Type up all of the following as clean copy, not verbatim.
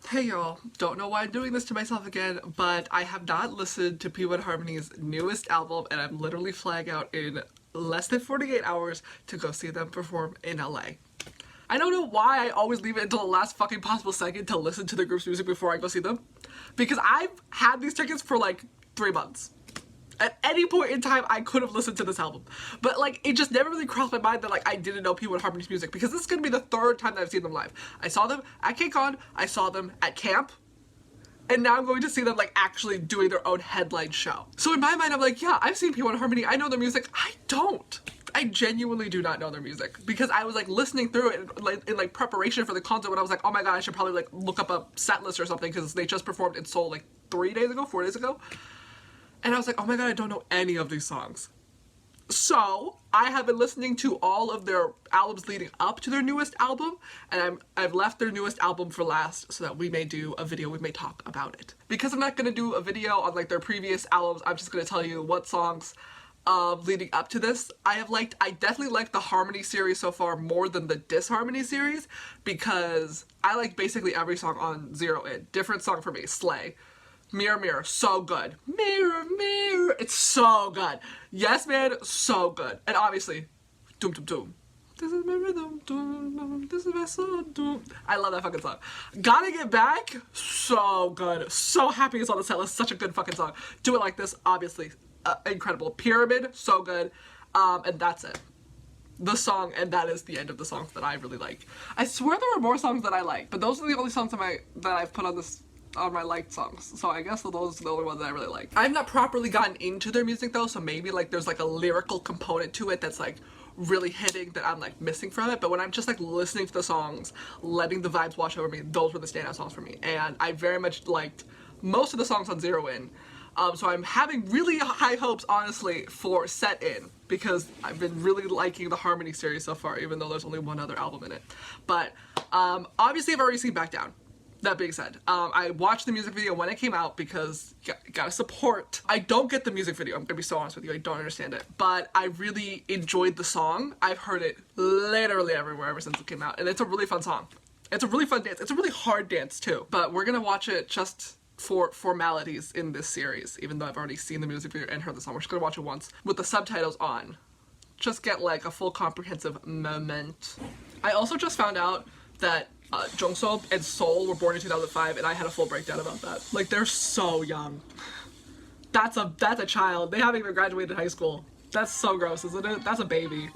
Hey y'all, don't know why I'm doing this to myself again, but I have not listened to P1Harmony's newest album and I'm literally flying out in less than 48 hours to go see them perform in LA. I don't know why I always leave it until the last fucking possible second to listen to the group's music before I go see them. Because I've had these tickets for like 3 months. At any point in time, I could have listened to this album. But like, it just never really crossed my mind that like I didn't know P1Harmony's music, because this is gonna be the 3rd time that I've seen them live. I saw them at KCON, I saw them at camp, and now I'm going to see them like actually doing their own headline show. So in my mind, I'm like, yeah, I've seen P1Harmony, I know their music. I don't. I genuinely do not know their music, because I was like listening through it in preparation for the concert when I was like, oh my god, I should probably like look up a set list or something, because they just performed in Seoul like 4 days ago. And I was like, oh my god, I don't know any of these songs. So I have been listening to all of their albums leading up to their newest album, and I've left their newest album for last so that we may do a video, we may talk about it. Because I'm not gonna do a video on like their previous albums, I'm just gonna tell you what songs leading up to this I have liked. I definitely like the Harmony series so far more than the Disharmony series, because I like basically every song on Zero In. Different song for me, Slay. Mirror Mirror, so good. Mirror Mirror, it's so good. Yes Man, so good. And obviously, Doom Doom Doom. This is my rhythm, doom, doom, this is my song, doom. I love that fucking song. Gotta Get Back, so good. So happy it's on the set list, such a good fucking song. Do It Like This, obviously, incredible. Pyramid, so good. And that's it. The song, and that is the end of the songs that I really like. I swear there were more songs that I like, but those are the only songs that I've put on this on my liked songs, so I guess those are the only ones that I really like. I've not properly gotten into their music though, so maybe like there's like a lyrical component to it that's like really hitting that I'm like missing from it, but when I'm just like listening to the songs, letting the vibes wash over me, those were the standout songs for me, and I very much liked most of the songs on Zero In. So I'm having really high hopes, honestly, for Set In, because I've been really liking the Harmony series so far, even though there's only one other album in it. But obviously I've already seen Back Down. That being said, I watched the music video when it came out because you gotta support. I don't get the music video, I'm gonna be so honest with you, I don't understand it. But I really enjoyed the song. I've heard it literally everywhere ever since it came out, and it's a really fun song. It's a really fun dance. It's a really hard dance too. But we're gonna watch it just for formalities in this series, even though I've already seen the music video and heard the song. We're just gonna watch it once with the subtitles on. Just get like a full comprehensive moment. I also just found out that Jungsook and Seoul were born in 2005, and I had a full breakdown about that. Like, they're so young. That's a child. They haven't even graduated high school. That's so gross, isn't it? That's a baby.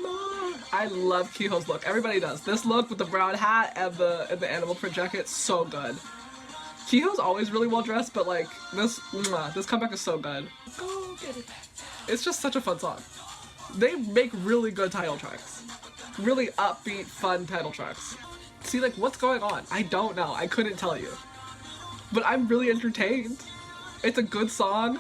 I love Kiho's look. Everybody does. This look with the brown hat and the animal print jacket, so good. Kiho's always really well dressed, but like this comeback is so good. Go get it. It's just such a fun song. They make really good title tracks. Really upbeat, fun title tracks. See, like, what's going on? I don't know. I couldn't tell you. But I'm really entertained. It's a good song,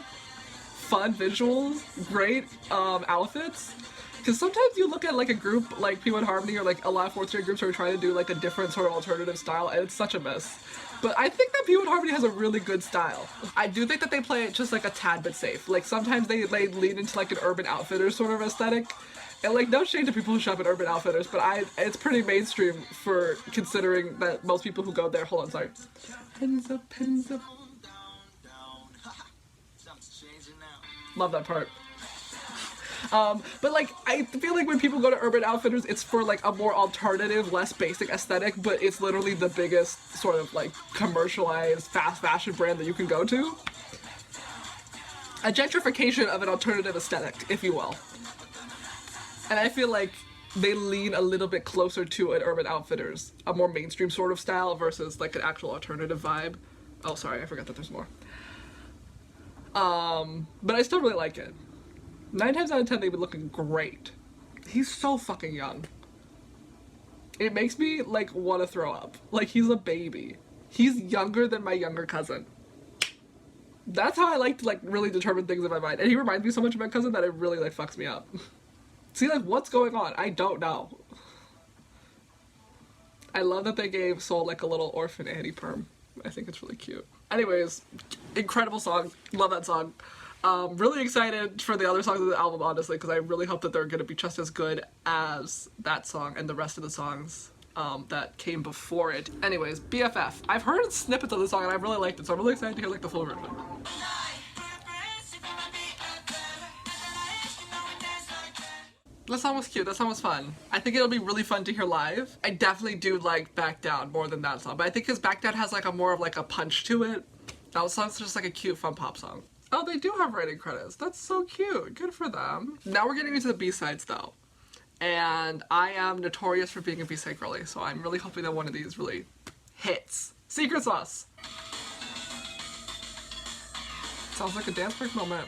fun visuals, great outfits. Because sometimes you look at like a group like P1Harmony or like a lot of 4th tier groups who are trying to do like a different sort of alternative style, and it's such a mess. But I think that P1Harmony has a really good style. I do think that they play it just like a tad bit safe. Like sometimes they lean into like an Urban Outfitters sort of aesthetic. And like, no shade to people who shop at Urban Outfitters, but it's pretty mainstream for considering that most people who go there, hold on, sorry. Pins up, pins up. Love that part. But like, I feel like when people go to Urban Outfitters, it's for like a more alternative, less basic aesthetic, but it's literally the biggest sort of like commercialized fast fashion brand that you can go to. A gentrification of an alternative aesthetic, if you will. And I feel like they lean a little bit closer to an Urban Outfitters, a more mainstream sort of style versus like an actual alternative vibe. Oh, sorry, I forgot that there's more. But I still really like it. 9 times out of 10, they've been looking great. He's so fucking young. It makes me like want to throw up. Like, he's a baby. He's younger than my younger cousin. That's how I like to like really determine things in my mind. And he reminds me so much of my cousin that it really like fucks me up. See, like, what's going on? I don't know. I love that they gave Seoul like a little orphan Annie perm. I think it's really cute. Anyways, incredible song. Love that song. Really excited for the other songs of the album, honestly, because I really hope that they're going to be just as good as that song and the rest of the songs. that came before it. Anyways, BFF. I've heard snippets of this song and I really liked it, so I'm really excited to hear like the full version. That song was cute, that song was fun. I think it'll be really fun to hear live. I definitely do like Back Down more than that song, but I think because Back Down has like a more of like a punch to it. That song's just like a cute fun pop song. Oh, they do have writing credits. That's so cute. Good for them. Now we're getting into the B-sides though. And I am notorious for being a B-side girly, so I'm really hoping that one of these really hits. Secret Sauce. Sounds like a dance break moment.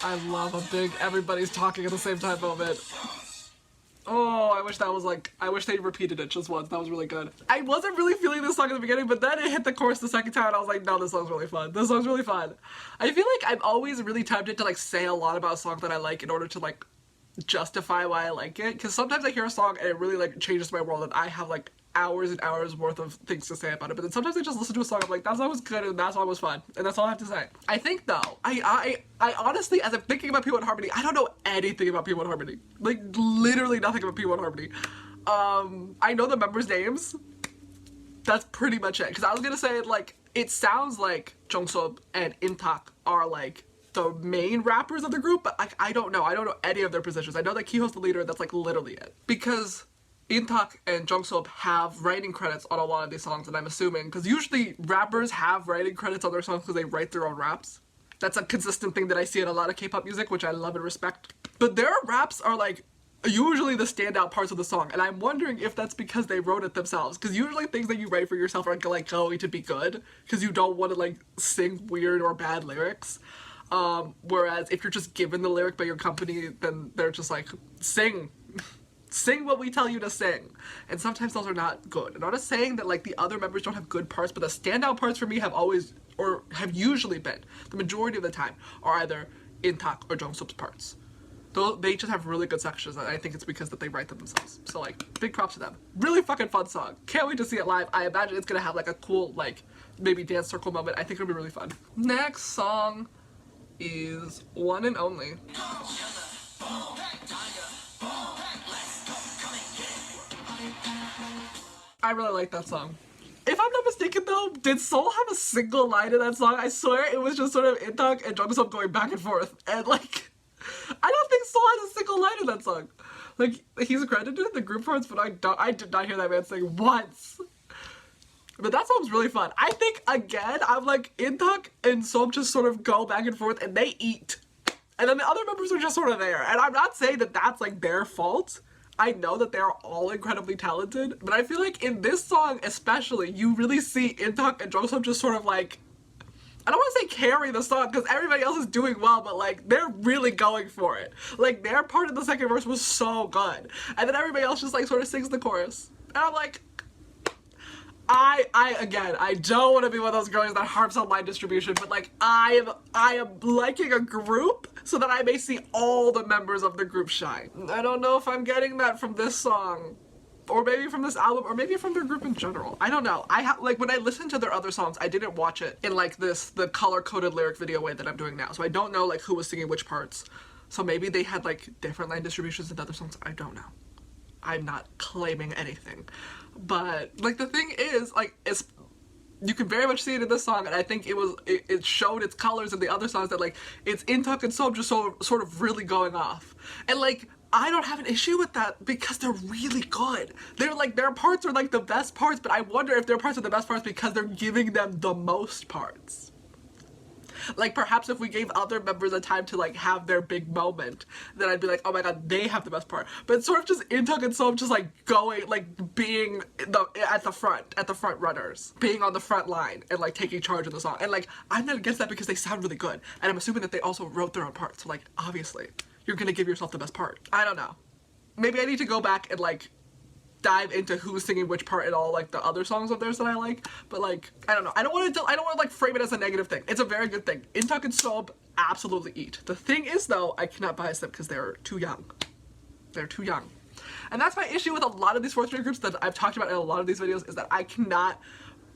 I love a big everybody's talking at the same time moment. Oh, I wish that was like, I wish they repeated it just once. That was really good. I wasn't really feeling this song at the beginning, but then it hit the chorus the second time and I was like, no, this song's really fun. This song's really fun. I feel like I'm always really tempted to like say a lot about a song that I like in order to like justify why I like it. Because sometimes I hear a song and it really like changes my world and I have like hours and hours worth of things to say about it, but then sometimes I just listen to a song, I'm like, that song was good and that song was fun, and that's all I have to say. I think though, I honestly, as I'm thinking about P1Harmony, I don't know anything about P1Harmony. Like, literally nothing about P1Harmony. I know the members' names. That's pretty much it. Because I was gonna say, like, it sounds like Jungsob and Intak are like the main rappers of the group, but like, I don't know. I don't know any of their positions. I know that Kiho's the leader, and that's like literally it. Because Intak and Jungsob have writing credits on a lot of these songs, and I'm assuming, because usually rappers have writing credits on their songs because they write their own raps. That's a consistent thing that I see in a lot of K-pop music, which I love and respect. But their raps are like usually the standout parts of the song, and I'm wondering if that's because they wrote it themselves, because usually things that you write for yourself are like going to be good, because you don't want to like sing weird or bad lyrics. Whereas if you're just given the lyric by your company, then they're just like, sing what we tell you to sing. And sometimes those are not good. I'm not saying that like the other members don't have good parts, but the standout parts for me have always, or have usually been, the majority of the time, are either Intak or Jungsoob's parts. They just have really good sections, and I think it's because that they write them themselves. So like, big props to them. Really fucking fun song. Can't wait to see it live. I imagine it's gonna have like a cool, like, maybe dance circle moment. I think it'll be really fun. Next song is One and Only. I really like that song. If I'm not mistaken though, did Seoul have a single line in that song? I swear it was just sort of Intak and Jungsob going back and forth. And like, I don't think Seoul had a single line in that song. Like, he's credited in the group parts, but I did not hear that man sing once. But that song's really fun. I think, again, I'm like, Intak and Seoul just sort of go back and forth and they eat. And then the other members are just sort of there. And I'm not saying that that's like their fault. I know that they're all incredibly talented, but I feel like in this song especially, you really see Intak and Jungsob just sort of like, I don't want to say carry the song because everybody else is doing well, but like they're really going for it. Like their part of the second verse was so good. And then everybody else just like sort of sings the chorus. And I'm like, again, I don't want to be one of those girls that harps on line distribution, but like I am liking a group so that I may see all the members of the group shine. I don't know if I'm getting that from this song, or maybe from this album, or maybe from their group in general. I don't know. Like when I listened to their other songs, I didn't watch it in like the color-coded lyric video way that I'm doing now. So I don't know like who was singing which parts. So maybe they had like different line distributions in other songs. I don't know. I'm not claiming anything. But like the thing is, like, you can very much see it in this song, and I think it showed its colors in the other songs that like it's Intak and Seoul just sort of really going off. And like I don't have an issue with that because they're really good. They're like, their parts are like the best parts, but I wonder if their parts are the best parts because they're giving them the most parts. Like perhaps if we gave other members a time to like have their big moment, then I'd be like, oh my god, they have the best part. But it's sort of just Intak and Seoul just like going, like being at the front runners, being on the front line and like taking charge of the song. And like I'm not against that because they sound really good, and I'm assuming that they also wrote their own parts. So like obviously you're gonna give yourself the best part. I don't know. Maybe I need to go back and like dive into who's singing which part in all like the other songs of theirs that I like, but like I don't know. I don't want to like frame it as a negative thing. It's a very good thing. Intak and Seoul absolutely eat. The thing is though, I cannot bias them because they're too young. They're too young, and that's my issue with a lot of these fourth string groups that I've talked about in a lot of these videos, is that I cannot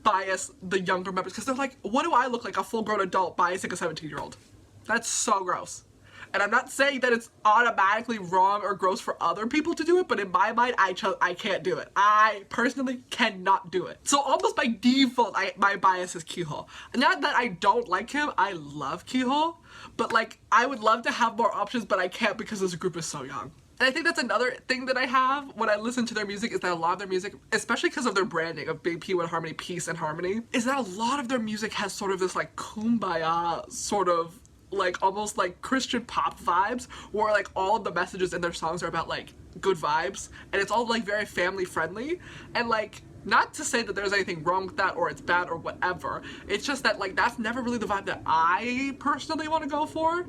bias the younger members because they're like, what do I look like, a full-grown adult biasing a 17-year-old? That's so gross. And I'm not saying that it's automatically wrong or gross for other people to do it, but in my mind, I can't do it. I personally cannot do it. So almost by default, my bias is Kiho. Not that I don't like him, I love Kiho, but like, I would love to have more options, but I can't because this group is so young. And I think that's another thing that I have when I listen to their music, is that a lot of their music, especially because of their branding of being P1Harmony, peace and harmony, is that a lot of their music has sort of this like kumbaya sort of like almost like Christian pop vibes, where like all of the messages in their songs are about like good vibes, and it's all like very family friendly. And like, not to say that there's anything wrong with that or it's bad or whatever, it's just that like that's never really the vibe that I personally want to go for.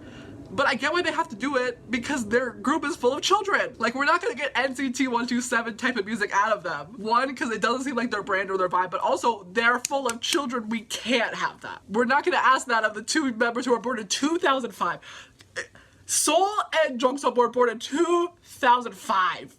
But I get why they have to do it, because their group is full of children. Like, we're not gonna get NCT 127 type of music out of them. One, because it doesn't seem like their brand or their vibe, but also they're full of children. We can't have that. We're not gonna ask that of the two members who were born in 2005. Seoul and Jongso were born in 2005.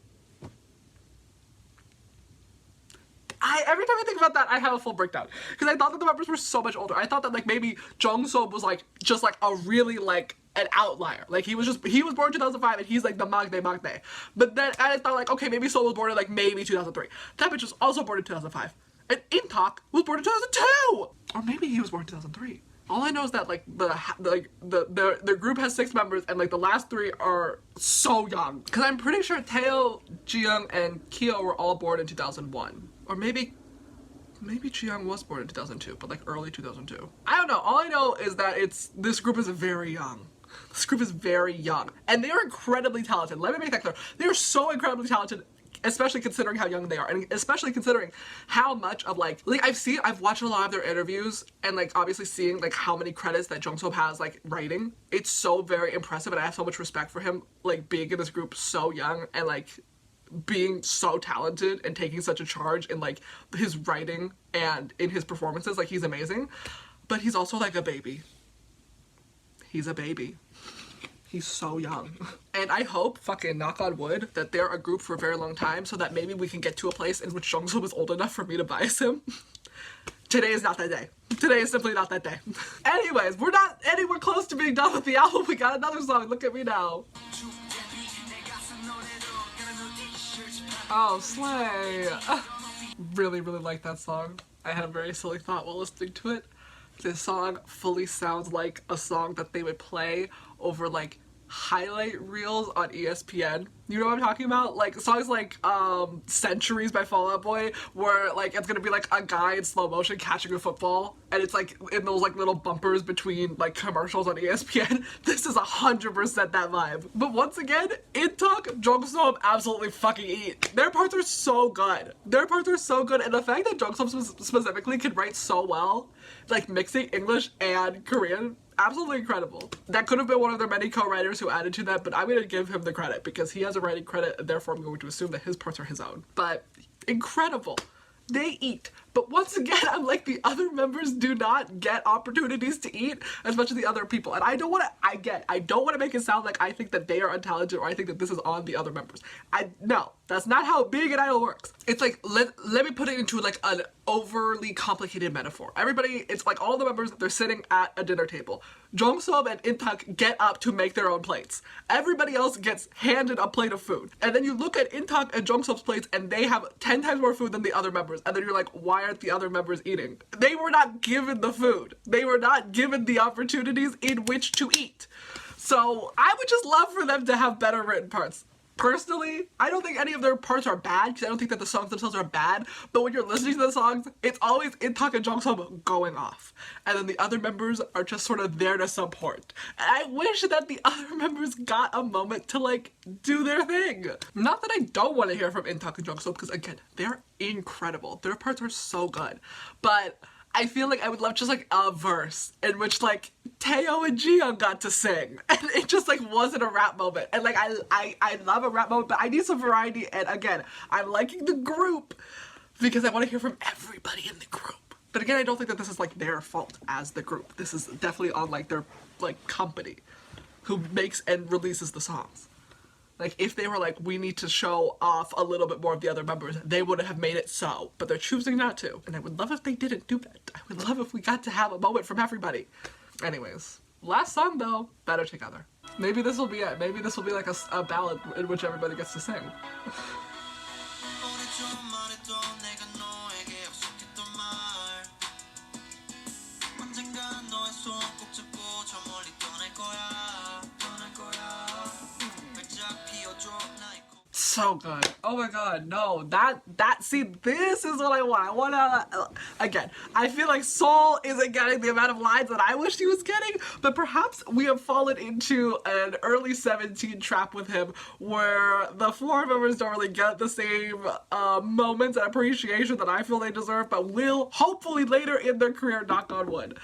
Every time I think about that, I have a full breakdown. Because I thought that the members were so much older. I thought that like maybe Jongso was like just like a really like an outlier. Like he was born in 2005 and he's like the Magne. But then I thought like, okay, maybe Seoul was born in like maybe 2003. That bitch was also born in 2005. And Intak was born in 2002! Or maybe he was born in 2003. All I know is that like the group has 6 members and like the last 3 are so young. Cause I'm pretty sure Taeho, Jiyoung, and Kyo were all born in 2001. Or maybe Jiyoung was born in 2002, but like early 2002. I don't know. All I know is that this group is very young. This group is very young. And they are incredibly talented. Let me make that clear. They are so incredibly talented, especially considering how young they are, and especially considering how much of like I've watched a lot of their interviews, and like obviously seeing like how many credits that Jongso has like writing. It's so very impressive, and I have so much respect for him, like being in this group so young and like being so talented and taking such a charge in like his writing and in his performances. Like, he's amazing, but he's also like a baby. He's a baby. He's so young. And I hope, fucking knock on wood, that they're a group for a very long time, so that maybe we can get to a place in which Jongso was old enough for me to bias him. Today is not that day. Today is simply not that day. Anyways, we're not anywhere close to being done with the album. We got another song. Look at me now. Oh, slay. Really, really like that song. I had a very silly thought while listening to it. This song fully sounds like a song that they would play over like highlight reels on ESPN. You know what I'm talking about? Like songs like Centuries by Fall Out Boy, where like it's gonna be like a guy in slow motion catching a football, and it's like in those like little bumpers between like commercials on ESPN. This is 100% that vibe. But once again, Intak, Jongso absolutely fucking eat. Their parts are so good. Their parts are so good, and the fact that Jongso specifically can write so well, like mixing English and Korean, absolutely incredible. That could have been one of their many co-writers who added to that, but I'm going to give him the credit because he has a writing credit, and therefore I'm going to assume that his parts are his own. But incredible. They eat. But once again, I'm like, the other members do not get opportunities to eat as much as the other people. And I don't want to make it sound like I think that they are untalented or I think that this is on the other members. No, that's not how being an idol works. It's like, let me put it into like an overly complicated metaphor. Everybody, it's like all the members, they're sitting at a dinner table. Jongso and Intak get up to make their own plates. Everybody else gets handed a plate of food. And then you look at Intak and Jongso's plates and they have 10 times more food than the other members. And then you're like, why aren't the other members eating? They were not given the food. They were not given the opportunities in which to eat. So I would just love for them to have better written parts. Personally, I don't think any of their parts are bad, because I don't think that the songs themselves are bad, but when you're listening to the songs, it's always Intak and Jongso going off, and then the other members are just sort of there to support. And I wish that the other members got a moment to like do their thing. Not that I don't want to hear from Intak and Jongso, because again, they're incredible. Their parts are so good, but I feel like I would love just like a verse in which like Taeho and Jiyoung got to sing, and it just like wasn't a rap moment. And like I love a rap moment, but I need some variety. And again, I'm liking the group because I want to hear from everybody in the group. But again, I don't think that this is like their fault as the group. This is definitely on like their like company who makes and releases the songs. Like, if they were like, we need to show off a little bit more of the other members, they would have made it so. But they're choosing not to. And I would love if they didn't do that. I would love if we got to have a moment from everybody. Anyways, last song though, Better Together. Maybe this will be it. Maybe this will be like a ballad in which everybody gets to sing. So good. Oh my god, no. See, this is what I want. I wanna, again, I feel like Seoul isn't getting the amount of lines that I wish he was getting, but perhaps we have fallen into an early 17 trap with him where the four members don't really get the same moments and appreciation that I feel they deserve, but will hopefully later in their career, knock on wood.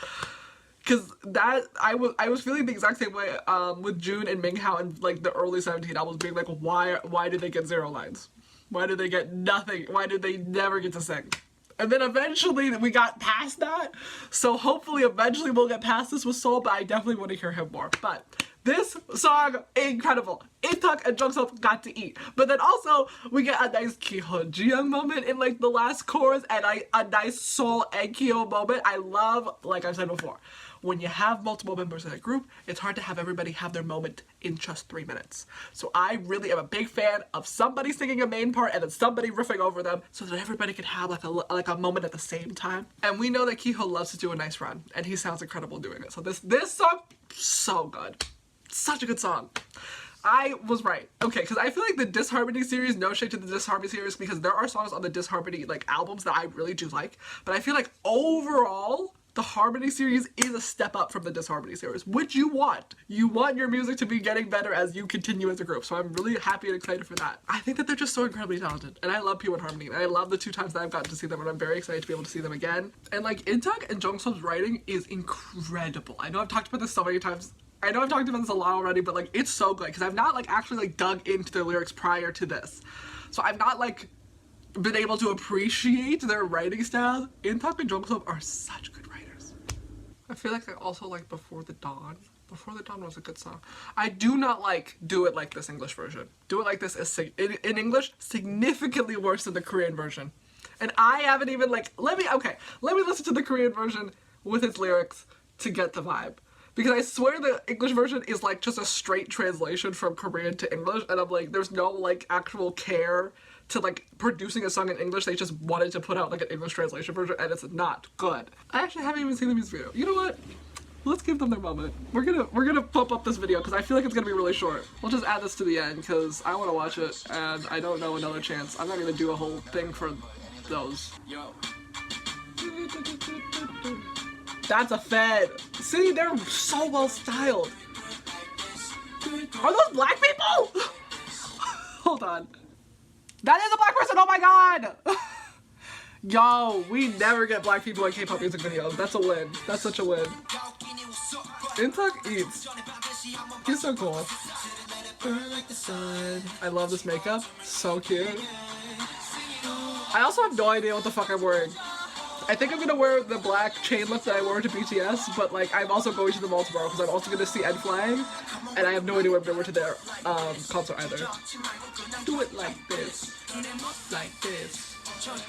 Cause that, I was feeling the exact same way with June and Minghao in like the early 17 albums, being like, why did they get 0 lines? Why did they get nothing? Why did they never get to sing? And then eventually we got past that. So hopefully eventually we'll get past this with Seoul, but I definitely want to hear him more. But this song, incredible. Intak and Jungsook got to eat. But then also, we get a nice Kiho Jiyoung moment in like the last chorus, and a nice Seoul and Kiho moment. I love, like I've said before, when you have multiple members in a group, it's hard to have everybody have their moment in just 3 minutes. So I really am a big fan of somebody singing a main part and then somebody riffing over them so that everybody can have like a moment at the same time. And we know that Kiho loves to do a nice run, and he sounds incredible doing it. So this song, so good. Such a good song. I was right. Okay, because I feel like the Disharmony series, no shade to the Disharmony series, because there are songs on the Disharmony like albums that I really do like, but I feel like overall, the Harmony series is a step up from the Disharmony series, which you want. You want your music to be getting better as you continue as a group, so I'm really happy and excited for that. I think that they're just so incredibly talented, and I love P1Harmony, and I love the 2 times that I've gotten to see them, and I'm very excited to be able to see them again. And like, Intak and Jungsook's writing is incredible. I know I've talked about this so many times. I know I've talked about this a lot already, but like, it's so good, because I've not like actually like dug into their lyrics prior to this. So I've not like been able to appreciate their writing styles. Intak and Jungsook are such good writers. I feel like I also like Before the Dawn. Before the Dawn was a good song. I do not like Do It Like This English version. Do It Like This is in English significantly worse than the Korean version. And I haven't even like, let me listen to the Korean version with its lyrics to get the vibe. Because I swear the English version is like just a straight translation from Korean to English, and I'm like, there's no like actual care to like producing a song in English. They just wanted to put out like an English translation version, and it's not good. I actually haven't even seen the music video. You know what? Let's give them their moment. We're gonna pump up this video because I feel like it's gonna be really short. We'll just add this to the end because I want to watch it, and I don't know another chance. I'm not gonna do a whole thing for those. Yo. That's a Fed. See, they're so well styled. Are those black people? Hold on. That is a black person, oh my god! Yo, we never get black people in K-pop music videos. That's a win. That's such a win. Intak eats. He's so cool. I love this makeup. So cute. I also have no idea what the fuck I'm wearing. I think I'm gonna wear the black chain lip that I wore to BTS, but like I'm also going to the mall tomorrow because I'm also gonna see N-Flying, and I have no idea what I'm gonna wear to their concert either. Do it like this. Like this.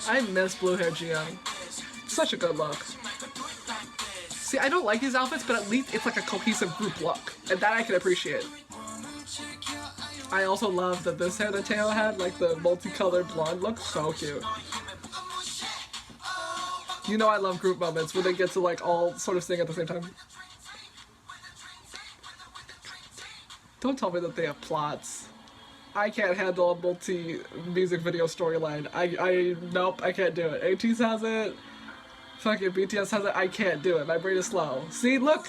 I miss blue hair Jiyoung. Such a good look. See, I don't like these outfits, but at least it's like a cohesive group look, and that I can appreciate. I also love that this hair that Taeho had, like the multicolored blonde look, so cute. You know I love group moments where they get to like all sort of sing at the same time. Don't tell me that they have plots. I can't handle a multi-music video storyline. Nope, I can't do it. ATEEZ has it. Fucking BTS has it. I can't do it. My brain is slow. See, look!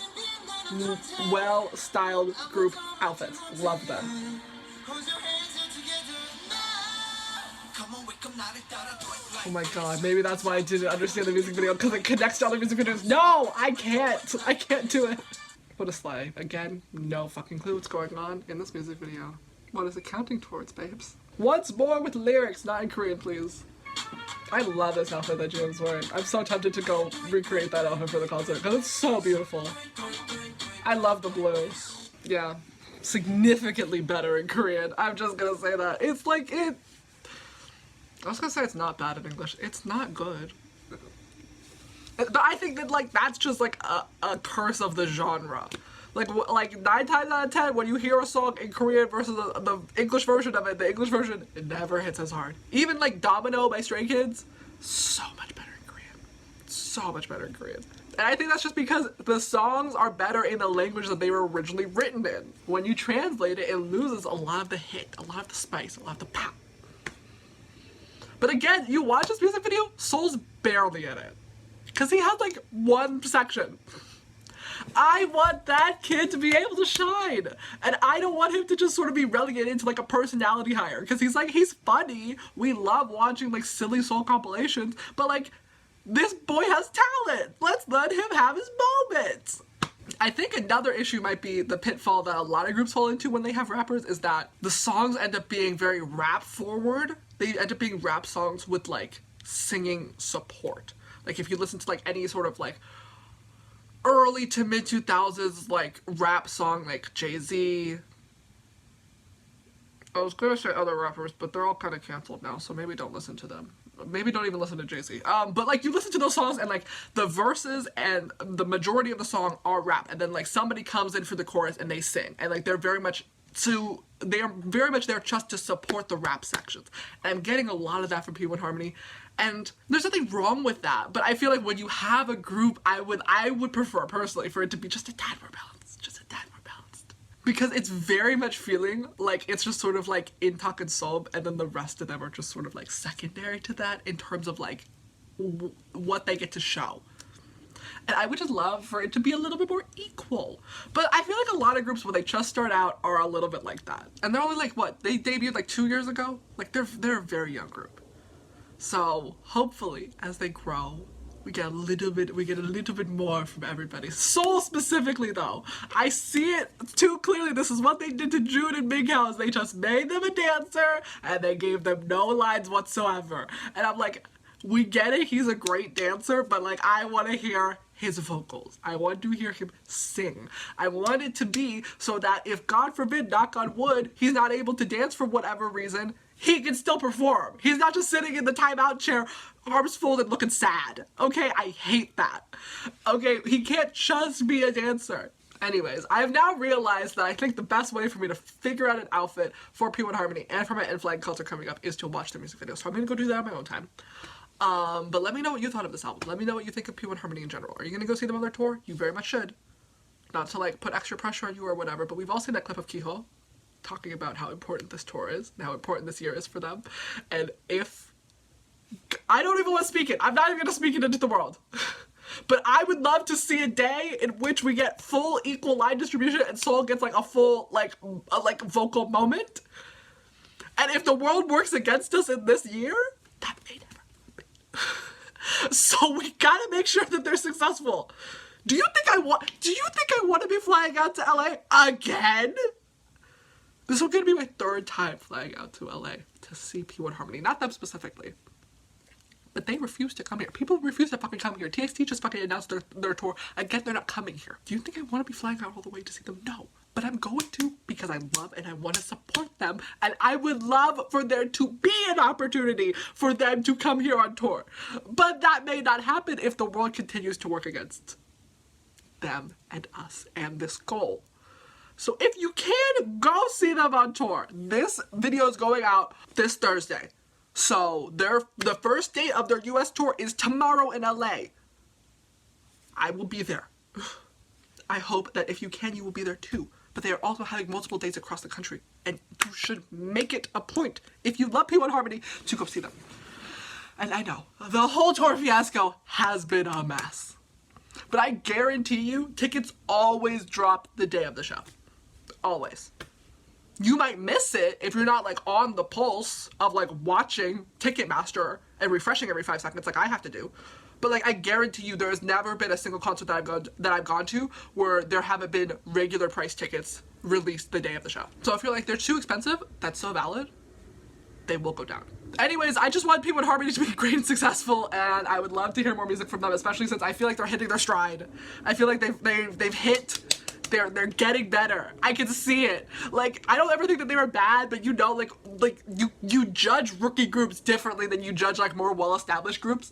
Well-styled group outfits. Love them. Oh my god, maybe that's why I didn't understand the music video, because it connects to other music videos. No! I can't! I can't do it! What a slay. Again, no fucking clue what's going on in this music video. What is it counting towards, babes? Once more with lyrics, not in Korean, please. I love this outfit that Jiyoung's wearing. I'm so tempted to go recreate that outfit for the concert, because it's so beautiful. I love the blue. Yeah. significantly better in Korean. I'm just gonna say that. It's like I was gonna say it's not bad in English. It's not good. But I think that like that's just like a curse of the genre. Like 9 times out of 10, when you hear a song in Korean versus the English version of it, the English version, it never hits as hard. Even like Domino by Stray Kids, so much better in Korean. So much better in Korean. And I think that's just because the songs are better in the language that they were originally written in. When you translate it, it loses a lot of the hit, a lot of the spice, a lot of the pop. But again, you watch this music video, Soul's barely in it. Because he has like one section. I want that kid to be able to shine. And I don't want him to just sort of be relegated into like a personality hire. Because he's funny. We love watching like silly Soul compilations. But like, this boy has talent. Let's let him have his moments. I think another issue might be the pitfall that a lot of groups fall into when they have rappers is that the songs end up being very rap forward. They end up being rap songs with like singing support. Like if you listen to like any sort of like early to mid 2000s like rap song like Jay-Z. I was gonna say other rappers, but they're all kind of canceled now, so maybe don't listen to them. Maybe don't even listen to Jay-Z. But like you listen to those songs and like the verses and the majority of the song are rap, and then like somebody comes in for the chorus and they sing, and like they're very much there just to support the rap sections. And I'm getting a lot of that from P1Harmony, and there's nothing wrong with that. But I feel like when you have a group, I would prefer personally for it to be just a tad more balanced, just a tad more balanced, because it's very much feeling like it's just sort of like Intak and Sob, and then the rest of them are just sort of like secondary to that in terms of like what they get to show. And I would just love for it to be a little bit more equal. But I feel like a lot of groups when they just start out are a little bit like that. And they're only like, what, they debuted like 2 years ago? Like they're a very young group. So hopefully as they grow, we get a little bit more from everybody. Soul specifically though, I see it too clearly. This is what they did to June and Big House. They just made them a dancer and they gave them no lines whatsoever. And I'm like, we get it, he's a great dancer, but like I want to hear his vocals. I want to hear him sing. I want it to be so that if, God forbid, knock on wood, he's not able to dance for whatever reason, he can still perform. He's not just sitting in the timeout chair, arms folded, looking sad. Okay, I hate that. Okay, he can't just be a dancer. Anyways, I have now realized that I think the best way for me to figure out an outfit for P1Harmony and for my N-Flag concert coming up is to watch the music video. So I'm gonna go do that on my own time. But let me know what you thought of this album. Let me know what you think of P1Harmony in general. Are you gonna go see them on their tour? You very much should. Not to like put extra pressure on you or whatever, but we've all seen that clip of Kiho talking about how important this tour is and how important this year is for them. And if I don't even want to speak it, I'm not even gonna speak it into the world. But I would love to see a day in which we get full equal line distribution and Soul gets like a full like vocal moment. And if the world works against us in this year, that may never happen. So we gotta make sure that they're successful. Do you think I want to be flying out to LA again? This is gonna be my 3rd time flying out to LA to see P1Harmony. Not them specifically. But they refuse to come here. People refuse to fucking come here. TXT just fucking announced their tour. Again, they're not coming here. Do you think I want to be flying out all the way to see them? No. But I'm going to because I love and I want to support them. And I would love for there to be an opportunity for them to come here on tour. But that may not happen if the world continues to work against them and us and this goal. So if you can, go see them on tour. This video is going out this Thursday. So the first date of their US tour is tomorrow in LA. I will be there. I hope that if you can, you will be there too. But they are also having multiple dates across the country. And you should make it a point, if you love P1Harmony, to go see them. And I know, the whole tour fiasco has been a mess. But I guarantee you, tickets always drop the day of the show. Always. You might miss it if you're not like on the pulse of like watching Ticketmaster and refreshing every 5 seconds like I have to do. But like I guarantee you there has never been a single concert that I've gone to where there haven't been regular price tickets released the day of the show. So if you're like they're too expensive, that's so valid. They will go down. Anyways, I just want P1Harmony to be great and successful, and I would love to hear more music from them, especially since I feel like they're hitting their stride. I feel like they've hit they're getting better. I can see it. Like, I don't ever think that they were bad, but you know, like you judge rookie groups differently than you judge like more well-established groups,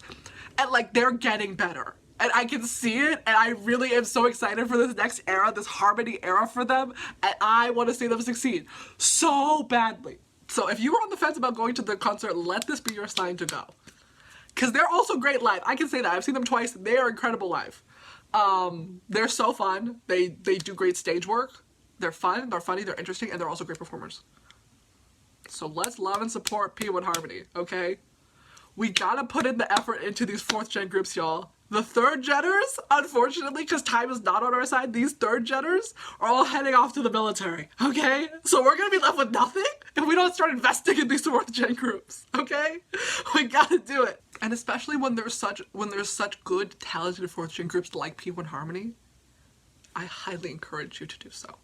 and like they're getting better. And I can see it, and I really am so excited for this next era, this Harmony era for them, and I want to see them succeed so badly. So if you were on the fence about going to the concert, let this be your sign to go. Because they're also great live. I can say that. I've seen them twice. They are incredible live. They're so fun. They do great stage work. They're fun, they're funny, they're interesting, and they're also great performers. So let's love and support P1Harmony, okay? We gotta put in the effort into these 4th gen groups, y'all. The 3rd geners, unfortunately, because time is not on our side, these 3rd geners are all heading off to the military, okay? So we're gonna be left with nothing if we don't start investing in these 4th gen groups, okay? We gotta do it. And especially when there's such good, talented 4th gen groups like P1Harmony, I highly encourage you to do so.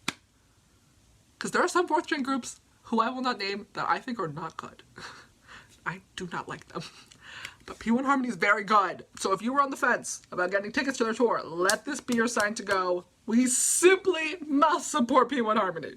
Because there are some 4th gen groups who I will not name that I think are not good. I do not like them. But P1Harmony is very good. So if you were on the fence about getting tickets to their tour, let this be your sign to go. We simply must support P1Harmony.